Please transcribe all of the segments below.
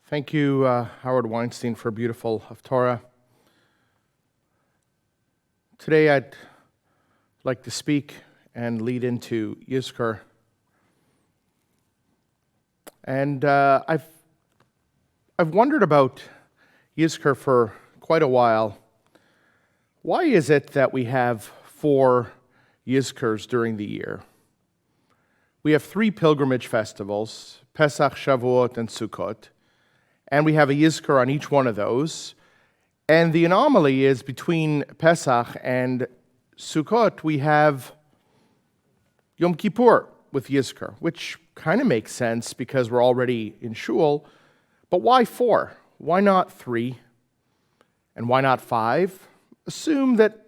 Thank you, Howard Weinstein, for a beautiful Haftorah. Today I'd like to speak and lead into Yizkor. And I've wondered about Yizkor for quite a while. Why is it that we have 4 Yizkors during the year? We have 3 pilgrimage festivals, Pesach, Shavuot, and Sukkot. And we have a Yizkor on each one of those. And the anomaly is between Pesach and Sukkot, we have Yom Kippur with Yizkor, which kind of makes sense because we're already in Shul. But why 4? Why not 3? And why not 5? Assume that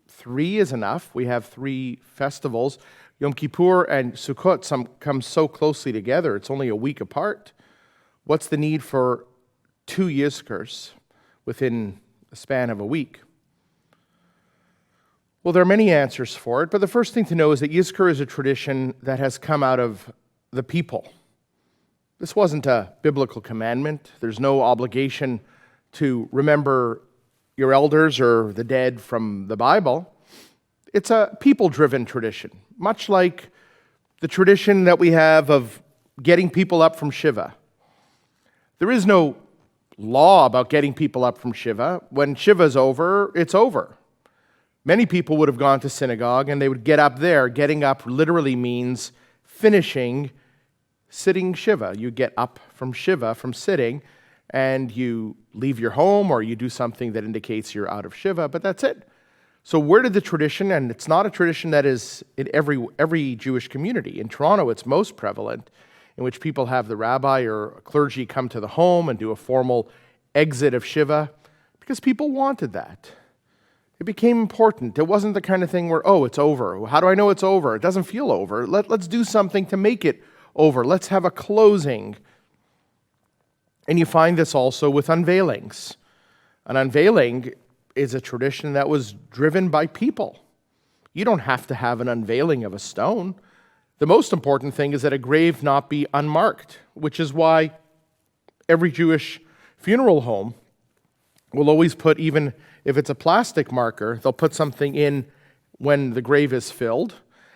3 is enough. We have 3 festivals. Yom Kippur and Sukkot come so closely together. It's only a week apart. What's the need for 2 Yizkors within a span of a week? Well, there are many answers for it, but the first thing to know is that Yizkor is a tradition that has come out of the people. This wasn't a biblical commandment. There's no obligation to remember your elders or the dead from the Bible. It's a people-driven tradition, much like the tradition that we have of getting people up from Shiva. There is no law about getting people up from Shiva. When Shiva's over, it's over. Many people would have gone to synagogue and they would get up there. Getting up literally means finishing sitting Shiva. You get up from Shiva, from sitting, and you leave your home or you do something that indicates you're out of Shiva, but that's it. So where did the tradition, and it's not a tradition that is in every Jewish community. In Toronto, it's most prevalent, in which people have the rabbi or clergy come to the home and do a formal exit of Shiva, because people wanted that. It became important. It wasn't the kind of thing where, oh, it's over. How do I know it's over? It doesn't feel over. Let's do something to make it over. Let's have a closing. And you find this also with unveilings. An unveiling is a tradition that was driven by people. You don't have to have an unveiling of a stone. The most important thing is that a grave not be unmarked, which is why every Jewish funeral home will always put, even if it's a plastic marker, they'll put something in when the grave is filled,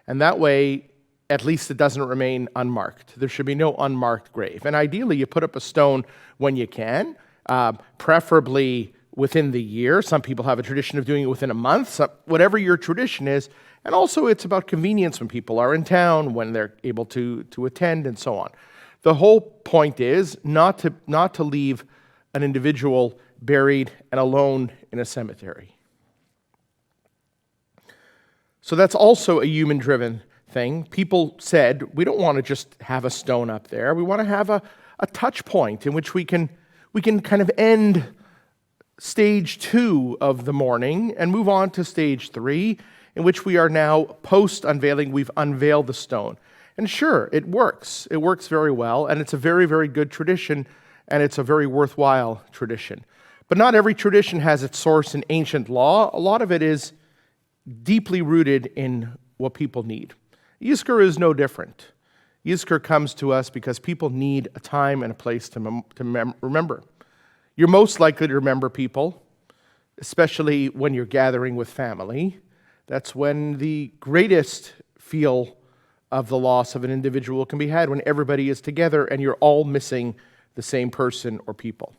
and that way, at least it doesn't remain unmarked. There should be no unmarked grave. And ideally, you put up a stone when you can, preferably within the year. Some people have a tradition of doing it within a month, whatever your tradition is. And also it's about convenience when people are in town, when they're able to attend, and so on. The whole point is not to leave an individual buried and alone in a cemetery. So that's also a human-driven thing. People said, we don't want to just have a stone up there. We want to have a touch point in which we can kind of end stage 2 of the mourning and move on to stage 3, in which we are now post-unveiling. We've unveiled the stone. And sure, it works. It works very well, and it's a very, very good tradition, and it's a very worthwhile tradition. But not every tradition has its source in ancient law. A lot of it is deeply rooted in what people need. Yizkor is no different. Yizkor comes to us because people need a time and a place to remember. You're most likely to remember people, especially when you're gathering with family. That's when the greatest feel of the loss of an individual can be had, when everybody is together and you're all missing the same person or people.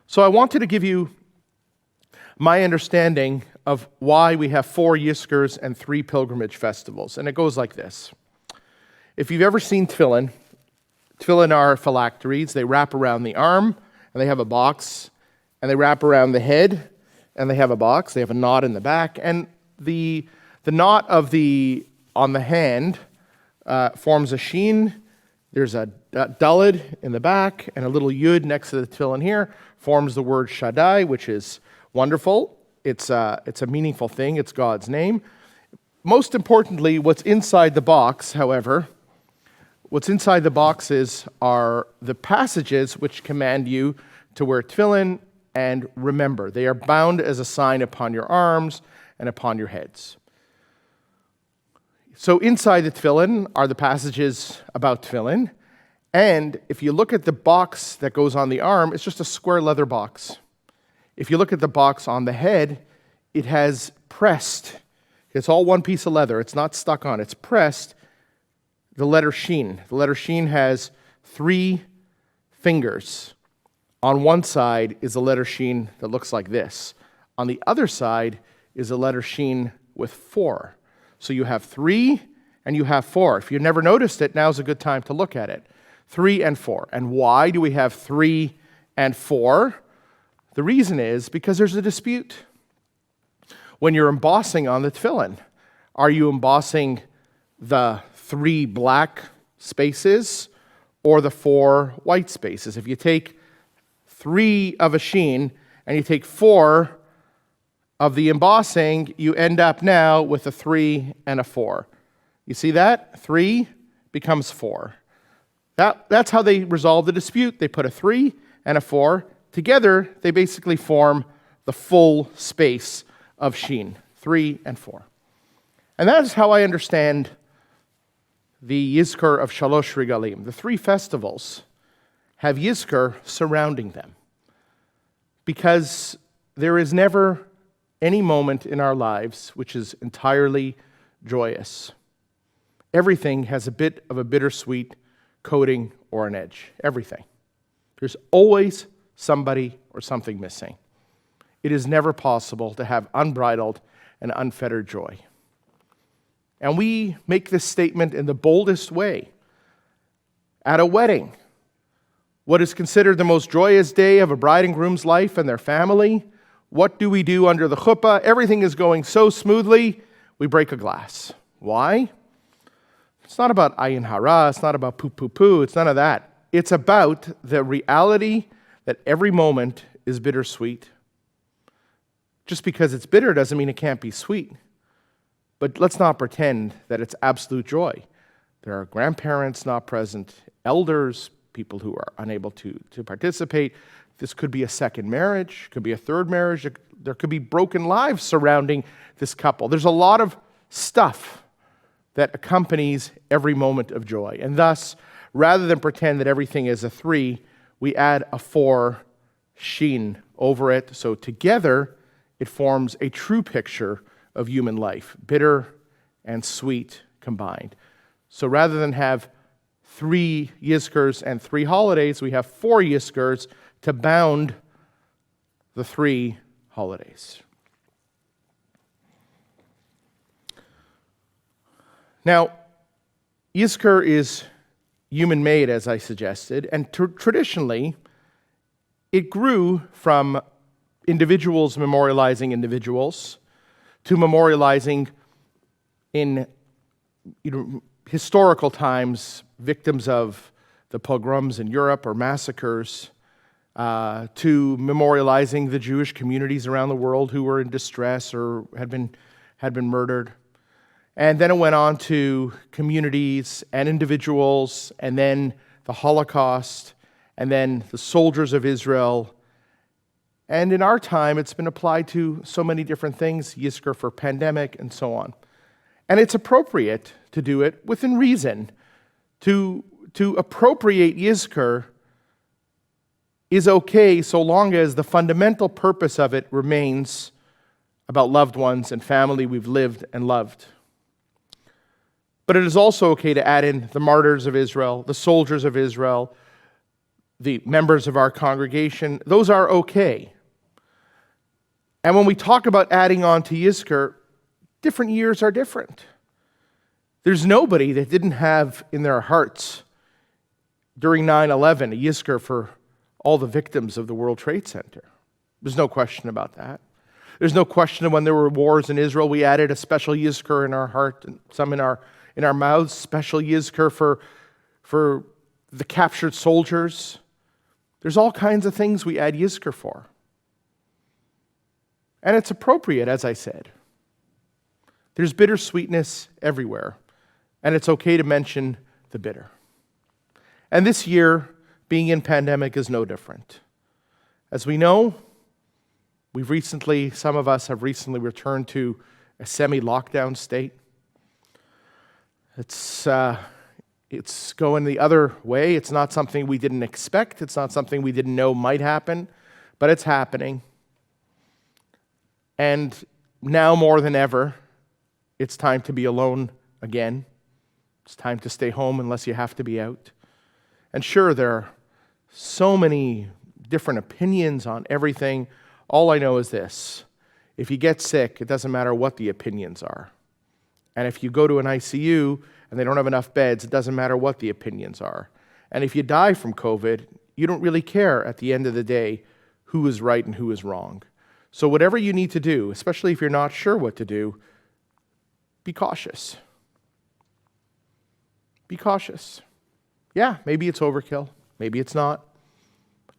So I wanted to give you my understanding of why we have 4 Yizkors and 3 pilgrimage festivals. And it goes like this. If you've ever seen tefillin are phylacteries. They wrap around the arm, and they have a box, and they wrap around the head, and they have a box. They have a knot in the back, and the knot on the hand forms a sheen. There's a daled in the back, and a little yud next to the tefillin here forms the word Shaddai, which is wonderful. It's a meaningful thing. It's God's name. Most importantly, what's inside the box, however, what's inside the boxes are the passages which command you to wear tefillin and remember. They are bound as a sign upon your arms and upon your heads. So inside the tefillin are the passages about tefillin, And if you look at the box that goes on the arm, it's just a square leather box. If you look at the box on the head, it has pressed. It's all one piece of leather. It's not stuck on. It's pressed. The letter Sheen. The letter Sheen has 3 fingers. On one side is a letter Sheen that looks like this. On the other side is a letter Sheen with 4. So you have 3 and you have 4. If you've never noticed it, now's a good time to look at it. 3 and 4. And why do we have 3 and 4? The reason is because there's a dispute. When you're embossing on the tefillin, are you embossing the 3 black spaces or the 4 white spaces? If you take 3 of a sheen and you take 4 of the embossing, you end up now with a 3 and a 4. You see that? 3 becomes 4. That's how they resolve the dispute. They put a 3 and a 4. Together, they basically form the full space of sheen, 3 and 4. And that is how I understand the Yizkor of Shalosh Regalim. The 3 festivals have Yizkor surrounding them, because there is never any moment in our lives which is entirely joyous. Everything has a bit of a bittersweet coating or an edge. Everything. There's always somebody or something missing. It is never possible to have unbridled and unfettered joy. And we make this statement in the boldest way. At a wedding, what is considered the most joyous day of a bride and groom's life and their family, what do we do under the chuppah? Everything is going so smoothly, we break a glass. Why? It's not about ayin hara, it's not about poo-poo-poo, it's none of that. It's about the reality that every moment is bittersweet. Just because it's bitter doesn't mean it can't be sweet. But let's not pretend that it's absolute joy. There are grandparents not present, elders, people who are unable to participate. This could be a second marriage, could be a third marriage. There could be broken lives surrounding this couple. There's a lot of stuff that accompanies every moment of joy. And thus, rather than pretend that everything is a 3, we add a 4 sheen over it. So together, it forms a true picture of human life, bitter and sweet combined. So rather than have 3 Yizkors and 3 holidays, we have 4 Yizkors to bound the 3 holidays. Now, Yizkor is human-made, as I suggested, and traditionally, it grew from individuals memorializing individuals to memorializing in historical times victims of the pogroms in Europe or massacres, to memorializing the Jewish communities around the world who were in distress or had been murdered. And then it went on to communities and individuals, and then the Holocaust, and then the soldiers of Israel. And in our time, it's been applied to so many different things, Yizkor for pandemic, and so on. And it's appropriate to do it within reason. To appropriate Yizkor is okay so long as the fundamental purpose of it remains about loved ones and family we've lived and loved. But it is also okay to add in the martyrs of Israel, the soldiers of Israel, the members of our congregation. Those are okay. And when we talk about adding on to Yizkor, different years are different. There's nobody that didn't have in their hearts during 9/11 a Yizkor for all the victims of the World Trade Center. There's no question about that. There's no question of when there were wars in Israel, we added a special Yizkor in our heart and some in our mouths, special Yizkor for the captured soldiers. There's all kinds of things we add Yizkor for. And it's appropriate, as I said. There's bittersweetness everywhere, and it's okay to mention the bitter. And this year, being in pandemic is no different. As we know, some of us have recently returned to a semi-lockdown state. It It's going the other way. It's not something we didn't expect. It's not something we didn't know might happen, but it's happening. And now more than ever, it's time to be alone again. It's time to stay home unless you have to be out. And sure, there are so many different opinions on everything. All I know is this: if you get sick, it doesn't matter what the opinions are. And if you go to an ICU and they don't have enough beds, it doesn't matter what the opinions are. And if you die from COVID, you don't really care at the end of the day who is right and who is wrong. So whatever you need to do, especially if you're not sure what to do, be cautious. Be cautious. Yeah, maybe it's overkill. Maybe it's not.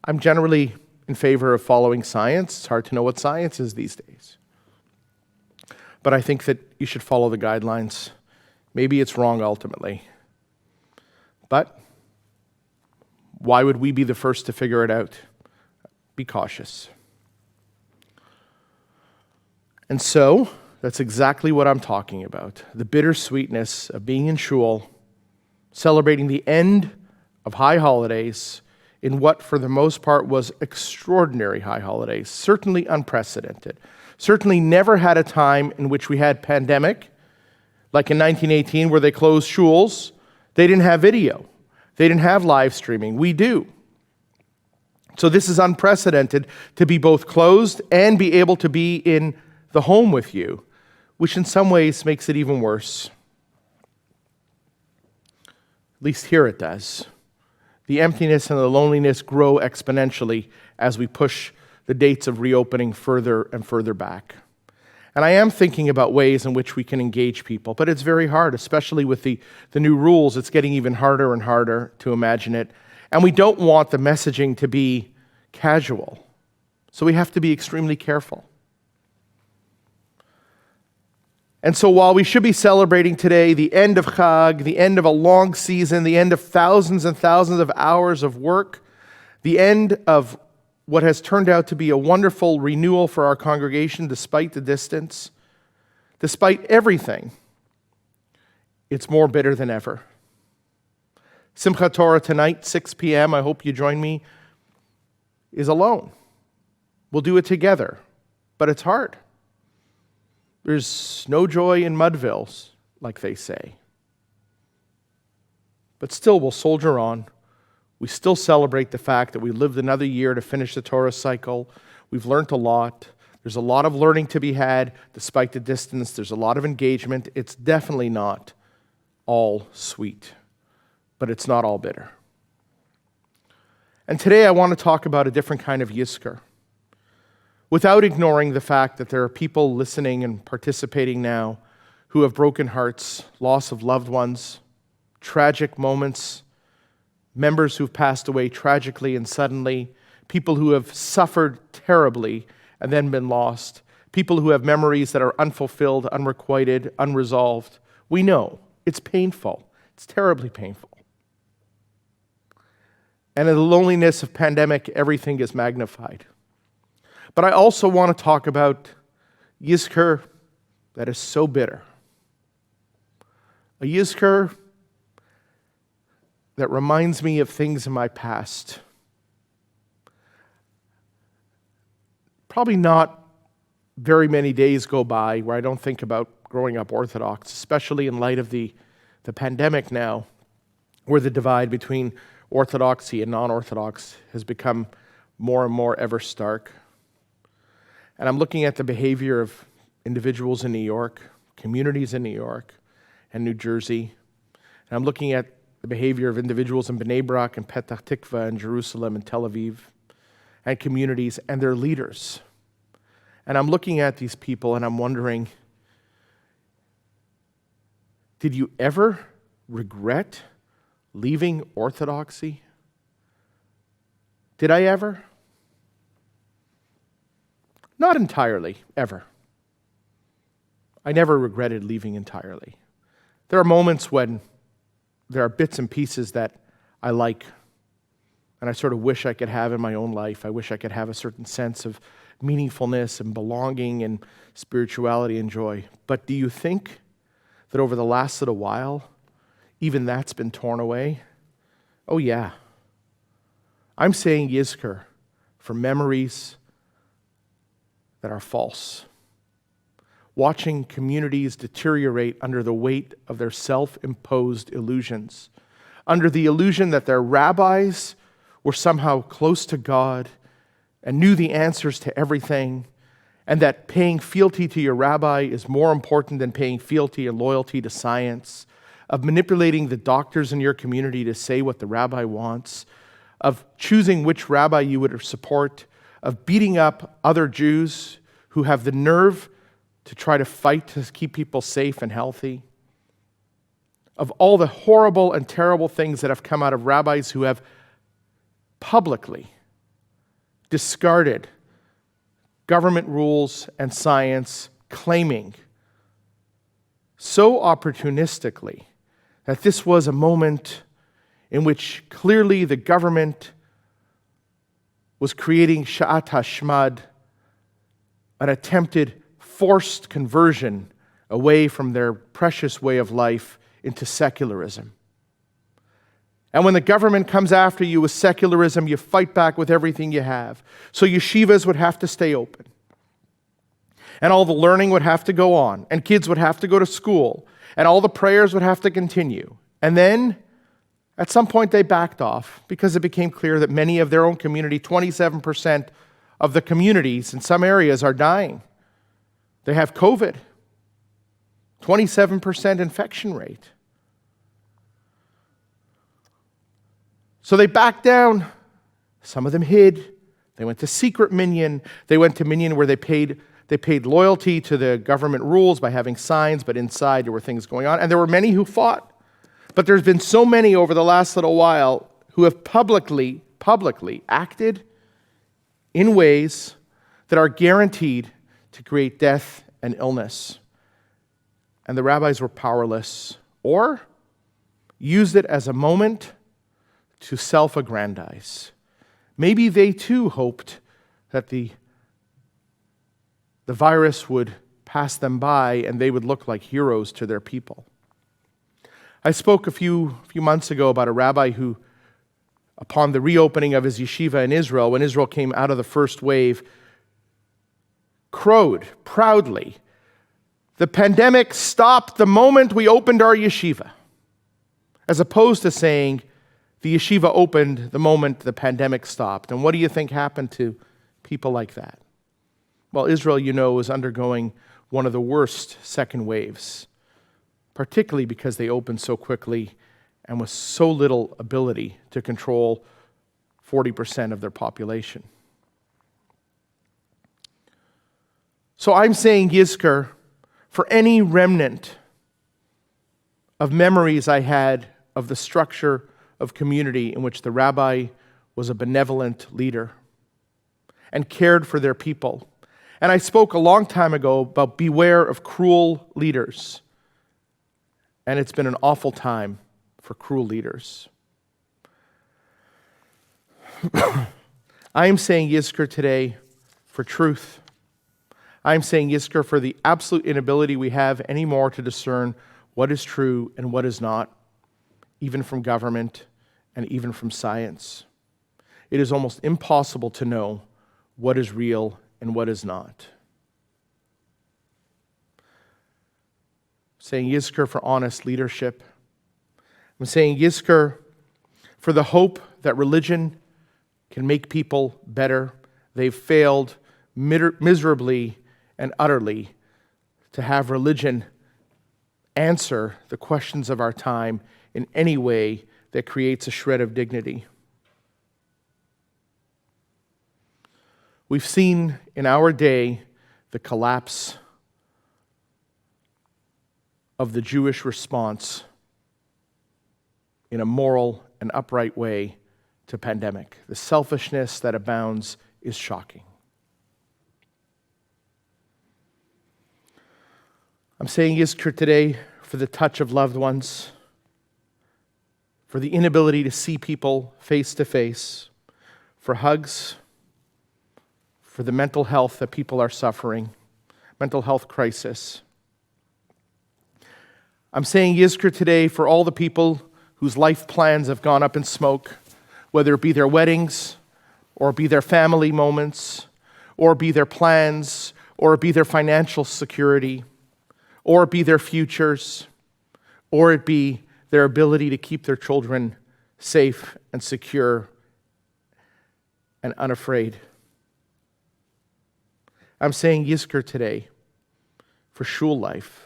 I'm generally in favor of following science. It's hard to know what science is these days. But I think that you should follow the guidelines. Maybe it's wrong ultimately. But why would we be the first to figure it out? Be cautious. And so, that's exactly what I'm talking about. The bittersweetness of being in shul, celebrating the end of high holidays in what, for the most part, was extraordinary high holidays, certainly unprecedented. Certainly never had a time in which we had pandemic, like in 1918 where they closed shuls. They didn't have video. They didn't have live streaming. We do. So this is unprecedented to be both closed and be able to be in the home with you, which in some ways makes it even worse. At least here it does. The emptiness and the loneliness grow exponentially as we push the dates of reopening further and further back. And I am thinking about ways in which we can engage people, but it's very hard, especially with the new rules. It's getting even harder and harder to imagine it. And we don't want the messaging to be casual. So we have to be extremely careful. And so while we should be celebrating today the end of Chag, the end of a long season, the end of thousands and thousands of hours of work, the end of what has turned out to be a wonderful renewal for our congregation despite the distance, despite everything, it's more bitter than ever. Simchat Torah tonight, 6 p.m., I hope you join me, is alone. We'll do it together, but it's hard. There's no joy in Mudvilles, like they say. But still, we'll soldier on. We still celebrate the fact that we lived another year to finish the Torah cycle. We've learned a lot. There's a lot of learning to be had despite the distance. There's a lot of engagement. It's definitely not all sweet, but it's not all bitter. And today I want to talk about a different kind of Yizkor, without ignoring the fact that there are people listening and participating now who have broken hearts, loss of loved ones, tragic moments, members who've passed away tragically and suddenly, people who have suffered terribly and then been lost, people who have memories that are unfulfilled, unrequited, unresolved. We know it's painful. It's terribly painful. And in the loneliness of pandemic, everything is magnified. But I also want to talk about Yizkor that is so bitter. A Yizkor that reminds me of things in my past. Probably not very many days go by where I don't think about growing up Orthodox, especially in light of the pandemic now, where the divide between Orthodoxy and non-Orthodox has become more and more ever stark. And I'm looking at the behavior of individuals in New York, communities in New York and New Jersey. And I'm looking at the behavior of individuals in Bnei Brak and Petah Tikva and Jerusalem and Tel Aviv and communities and their leaders. And I'm looking at these people and I'm wondering, did you ever regret leaving Orthodoxy? Did I ever? Not entirely, ever. I never regretted leaving entirely. There are moments when there are bits and pieces that I like, and I sort of wish I could have in my own life. I wish I could have a certain sense of meaningfulness and belonging and spirituality and joy. But do you think that over the last little while, even that's been torn away. Oh yeah. I'm saying Yizkor for memories that are false. Watching communities deteriorate under the weight of their self-imposed illusions, under the illusion that their rabbis were somehow close to God and knew the answers to everything, and that paying fealty to your rabbi is more important than paying fealty and loyalty to science, of manipulating the doctors in your community to say what the rabbi wants, of choosing which rabbi you would support, of beating up other Jews who have the nerve to try to fight to keep people safe and healthy, of all the horrible and terrible things that have come out of rabbis who have publicly discarded government rules and science, claiming so opportunistically that this was a moment in which clearly the government was creating Sha'at HaShmad, an attempted forced conversion away from their precious way of life into secularism. And when the government comes after you with secularism, you fight back with everything you have. So yeshivas would have to stay open. And all the learning would have to go on. And kids would have to go to school. And all the prayers would have to continue. And then, at some point, they backed off because it became clear that many of their own community, 27% of the communities in some areas are dying. They have COVID, 27% infection rate. So they backed down. Some of them hid. They went to secret minyan. They went to minyan where they paid loyalty to the government rules by having signs, but inside there were things going on. And there were many who fought. But there's been so many over the last little while who have publicly acted in ways that are guaranteed to create death and illness. And the rabbis were powerless, or used it as a moment to self-aggrandize. Maybe they too hoped that the virus would pass them by and they would look like heroes to their people. I spoke a few months ago about a rabbi who, upon the reopening of his yeshiva in Israel, when Israel came out of the first wave, crowed proudly, "The pandemic stopped the moment we opened our yeshiva," as opposed to saying, the yeshiva opened the moment the pandemic stopped. And what do you think happened to people like that? Well, Israel, is undergoing one of the worst second waves, particularly because they opened so quickly and with so little ability to control 40% of their population. So I'm saying Yizkor for any remnant of memories I had of the structure of community in which the rabbi was a benevolent leader and cared for their people. And I spoke a long time ago about beware of cruel leaders. And it's been an awful time for cruel leaders. I am saying Yizkor today for truth. I am saying Yizkor for the absolute inability we have anymore to discern what is true and what is not, even from government and even from science. It is almost impossible to know what is real and what is not. Saying Yizkor for honest leadership. I'm saying Yizkor for the hope that religion can make people better. They've failed miserably and utterly to have religion answer the questions of our time in any way that creates a shred of dignity. We've seen in our day the collapse of the Jewish response in a moral and upright way to pandemic. The selfishness that abounds is shocking. I'm saying Yizkor today for the touch of loved ones, for the inability to see people face to face, for hugs, for the mental health that people are suffering, mental health crisis. I'm saying Yizkor today for all the people whose life plans have gone up in smoke, whether it be their weddings, or be their family moments, or be their plans, or be their financial security, or be their futures, or it be their ability to keep their children safe and secure and unafraid. I'm saying Yizkor today for shul life.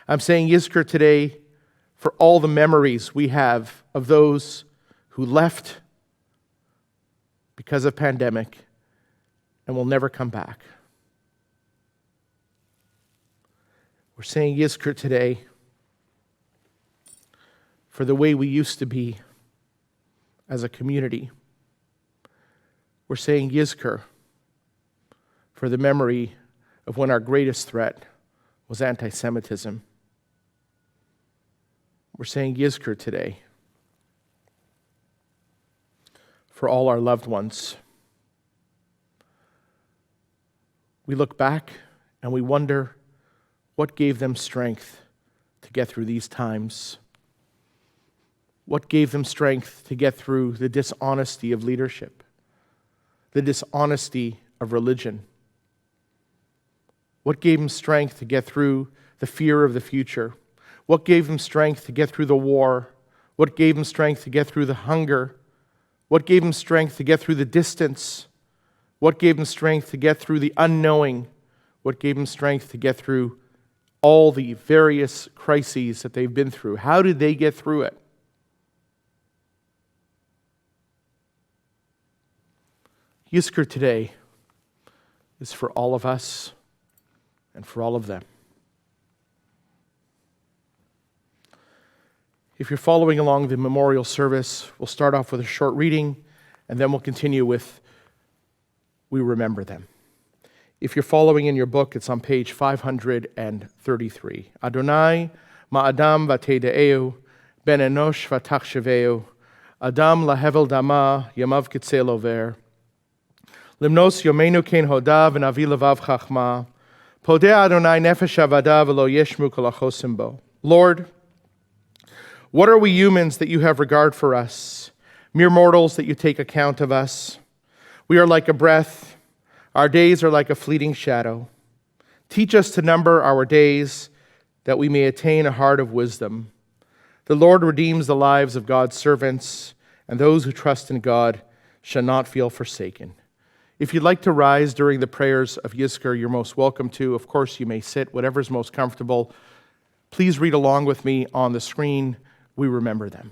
I'm saying Yizkor today for all the memories we have of those who left because of pandemic and will never come back. We're saying Yizkor today for the way we used to be as a community. We're saying Yizkor for the memory of when our greatest threat was anti-Semitism. We're saying Yizkor today for all our loved ones. We look back and we wonder what gave them strength to get through these times. What gave them strength to get through the dishonesty of leadership, the dishonesty of religion? What gave them strength to get through the fear of the future? What gave them strength to get through the war? What gave them strength to get through the hunger? What gave them strength to get through the distance? What gave them strength to get through the unknowing? What gave them strength to get through all the various crises that they've been through? How did they get through it? Yizkor today is for all of us and for all of them. If you're following along the memorial service, we'll start off with a short reading, and then we'll continue with We Remember Them. If you're following in your book, it's on page 533. Adonai ma'adam v'tede'eu, ben enosh v'tachsheveu, adam lahevel dama yamav kitzel over, limnos yomenu ken hoda v'navi levav chachma, podeh Adonai nefesh avada v'lo yeshmu kol achosim bo. Lord, what are we humans that you have regard for us, mere mortals that you take account of us? We are like a breath. Our days are like a fleeting shadow. Teach us to number our days that we may attain a heart of wisdom. The Lord redeems the lives of God's servants, and those who trust in God shall not feel forsaken. If you'd like to rise during the prayers of Yizkor, you're most welcome to. Of course, you may sit, whatever's most comfortable. Please read along with me on the screen. We remember them.